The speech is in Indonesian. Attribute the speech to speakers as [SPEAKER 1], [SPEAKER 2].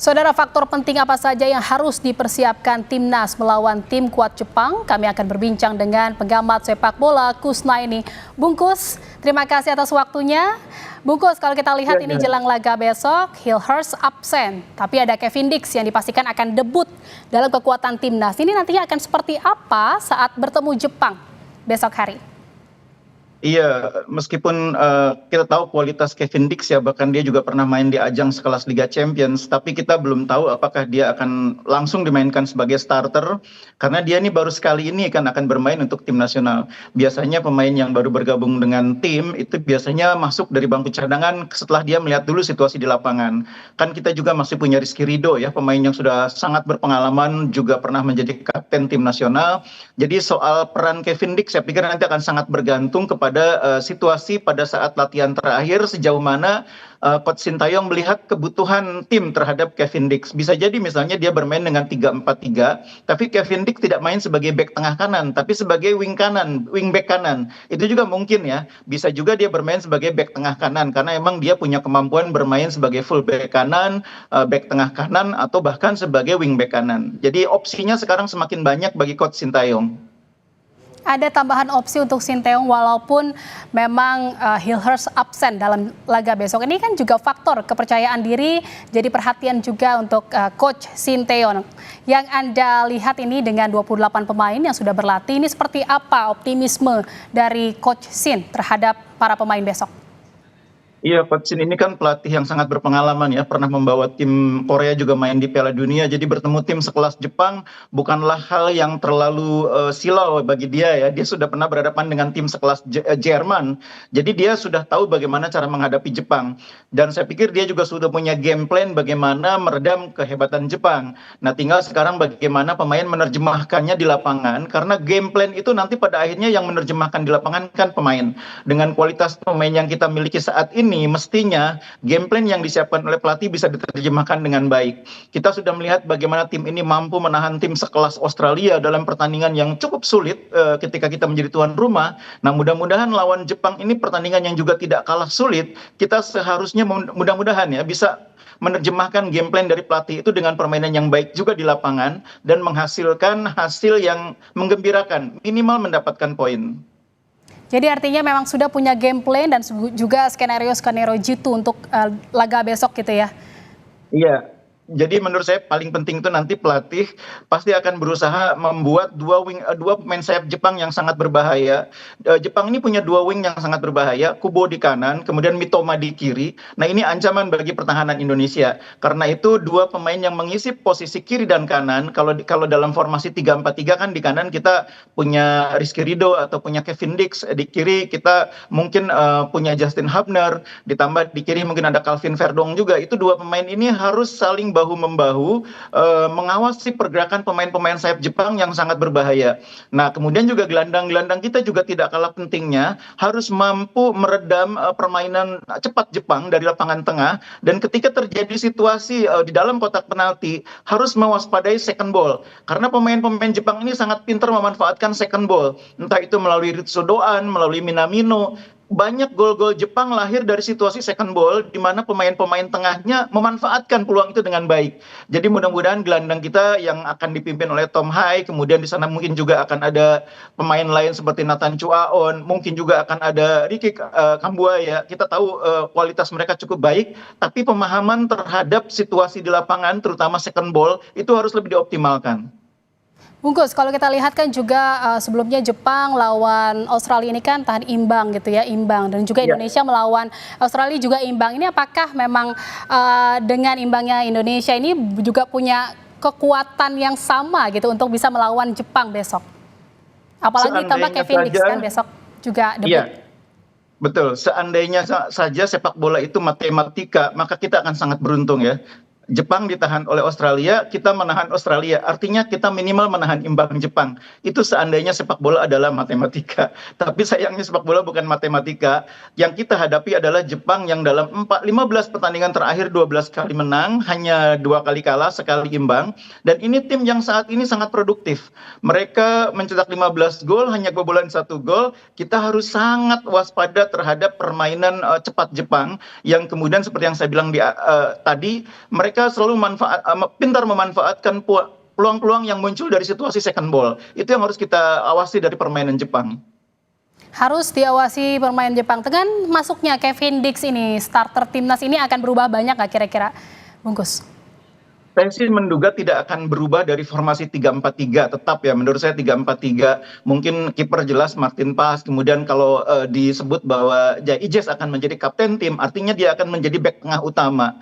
[SPEAKER 1] Saudara, faktor penting apa saja yang harus dipersiapkan Timnas melawan tim kuat Jepang? Kami akan berbincang dengan pengamat sepak bola Kusnaini. Bungkus, terima kasih atas waktunya. Bungkus, kalau kita lihat ini jelang laga besok, Hilhurst absen. Tapi ada Kevin Dix yang dipastikan akan debut dalam kekuatan Timnas. Ini nantinya akan seperti apa saat bertemu Jepang besok hari?
[SPEAKER 2] Iya, meskipun kita tahu kualitas Kevin Dix ya, bahkan dia juga pernah main di ajang sekelas Liga Champions, tapi kita belum tahu apakah dia akan langsung dimainkan sebagai starter, karena dia ini baru sekali ini akan bermain untuk tim nasional. Biasanya pemain yang baru bergabung dengan tim itu biasanya masuk dari bangku cadangan setelah dia melihat dulu situasi di lapangan. Kan kita juga masih punya Rizky Ridho ya, pemain yang sudah sangat berpengalaman, juga pernah menjadi kapten tim nasional. Jadi soal peran Kevin Dix saya pikir nanti akan sangat bergantung kepada situasi pada saat latihan terakhir, sejauh mana Coach Sintayong melihat kebutuhan tim terhadap Kevin Dix. Bisa jadi misalnya dia bermain dengan 3-4-3, tapi Kevin Dix tidak main sebagai bek tengah kanan, tapi sebagai wing back kanan. Itu juga mungkin ya. Bisa juga dia bermain sebagai bek tengah kanan, karena emang dia punya kemampuan bermain sebagai full back kanan, back tengah kanan, atau bahkan sebagai wing back kanan. Jadi opsinya sekarang semakin banyak bagi Coach Sintayong.
[SPEAKER 1] Ada tambahan opsi untuk Sintayong walaupun memang Hilhurst absen dalam laga besok. Ini kan juga faktor kepercayaan diri, jadi perhatian juga untuk Coach Sintayong. Yang Anda lihat ini dengan 28 pemain yang sudah berlatih, ini seperti apa optimisme dari Coach Sin terhadap para pemain besok?
[SPEAKER 2] Iya, Coach Shin ini kan pelatih yang sangat berpengalaman ya, pernah membawa tim Korea juga main di Piala Dunia, jadi bertemu tim sekelas Jepang bukanlah hal yang terlalu silau bagi dia ya. Dia sudah pernah berhadapan dengan tim sekelas Jerman, jadi dia sudah tahu bagaimana cara menghadapi Jepang. Dan saya pikir dia juga sudah punya game plan bagaimana meredam kehebatan Jepang. Nah, tinggal sekarang bagaimana pemain menerjemahkannya di lapangan, karena game plan itu nanti pada akhirnya yang menerjemahkan di lapangan kan pemain. Dengan kualitas pemain yang kita miliki saat ini, mestinya game plan yang disiapkan oleh pelatih bisa diterjemahkan dengan baik. Kita sudah melihat bagaimana tim ini mampu menahan tim sekelas Australia dalam pertandingan yang cukup sulit ketika kita menjadi tuan rumah. Nah, mudah-mudahan lawan Jepang ini pertandingan yang juga tidak kalah sulit. Kita seharusnya mudah-mudahan ya bisa menerjemahkan game plan dari pelatih itu dengan permainan yang baik juga di lapangan dan menghasilkan hasil yang menggembirakan, minimal mendapatkan poin.
[SPEAKER 1] Jadi artinya memang sudah punya game plan dan juga skenario-skenario jitu untuk laga besok gitu ya?
[SPEAKER 2] Iya. Jadi menurut saya paling penting itu nanti pelatih pasti akan berusaha membuat dua pemain sayap Jepang yang sangat berbahaya. Jepang ini punya dua wing yang sangat berbahaya, Kubo di kanan, kemudian Mitoma di kiri. Nah, ini ancaman bagi pertahanan Indonesia. Karena itu dua pemain yang mengisi posisi kiri dan kanan, kalau dalam formasi 3-4-3 kan di kanan kita punya Rizky Ridho atau punya Kevin Dix, di kiri kita mungkin punya Justin Hubner, ditambah di kiri mungkin ada Calvin Verdong juga. Itu dua pemain ini harus saling bahu-membahu mengawasi pergerakan pemain-pemain sayap Jepang yang sangat berbahaya. Nah, kemudian juga gelandang-gelandang kita juga tidak kalah pentingnya, harus mampu meredam permainan cepat Jepang dari lapangan tengah, dan ketika terjadi situasi di dalam kotak penalti harus mewaspadai second ball, karena pemain-pemain Jepang ini sangat pintar memanfaatkan second ball, entah itu melalui Ritsu Doan, melalui Minamino. Banyak gol-gol Jepang lahir dari situasi second ball, di mana pemain-pemain tengahnya memanfaatkan peluang itu dengan baik. Jadi mudah-mudahan gelandang kita yang akan dipimpin oleh Tom Hai, kemudian di sana mungkin juga akan ada pemain lain seperti Nathan Chuaon, mungkin juga akan ada Ricky Kambuaya. Kita tahu kualitas mereka cukup baik, tapi pemahaman terhadap situasi di lapangan, terutama second ball, itu harus lebih dioptimalkan.
[SPEAKER 1] Bungkus, kalau kita lihat kan juga sebelumnya Jepang lawan Australia ini kan tahan imbang gitu ya, imbang. Dan juga Indonesia melawan Australia juga imbang. Ini apakah memang dengan imbangnya Indonesia ini juga punya kekuatan yang sama gitu untuk bisa melawan Jepang besok? Apalagi tambah Kevin Dix kan besok juga debut.
[SPEAKER 2] Iya, betul. Seandainya saja sepak bola itu matematika, maka kita akan sangat beruntung ya. Jepang ditahan oleh Australia, kita menahan Australia. Artinya kita minimal menahan imbang Jepang. Itu seandainya sepak bola adalah matematika. Tapi sayangnya sepak bola bukan matematika. Yang kita hadapi adalah Jepang yang dalam 15 pertandingan terakhir 12 kali menang, hanya 2 kali kalah, sekali imbang. Dan ini tim yang saat ini sangat produktif. Mereka mencetak 15 gol, hanya kebobolan 1 gol. Kita harus sangat waspada terhadap permainan cepat Jepang, yang kemudian seperti yang saya bilang tadi, mereka mereka selalu pintar memanfaatkan peluang-peluang yang muncul dari situasi second ball. Itu yang harus kita awasi dari permainan Jepang.
[SPEAKER 1] Harus diawasi permainan Jepang. Dengan masuknya Kevin Dix ini, starter timnas ini akan berubah banyak nggak kira-kira, Bungkus?
[SPEAKER 2] Saya sih menduga tidak akan berubah dari formasi 3-4-3, tetap ya menurut saya 3-4-3. Mungkin kiper jelas Martin Paes, kemudian kalau disebut bahwa Jai Ijes akan menjadi kapten tim, artinya dia akan menjadi bek tengah utama.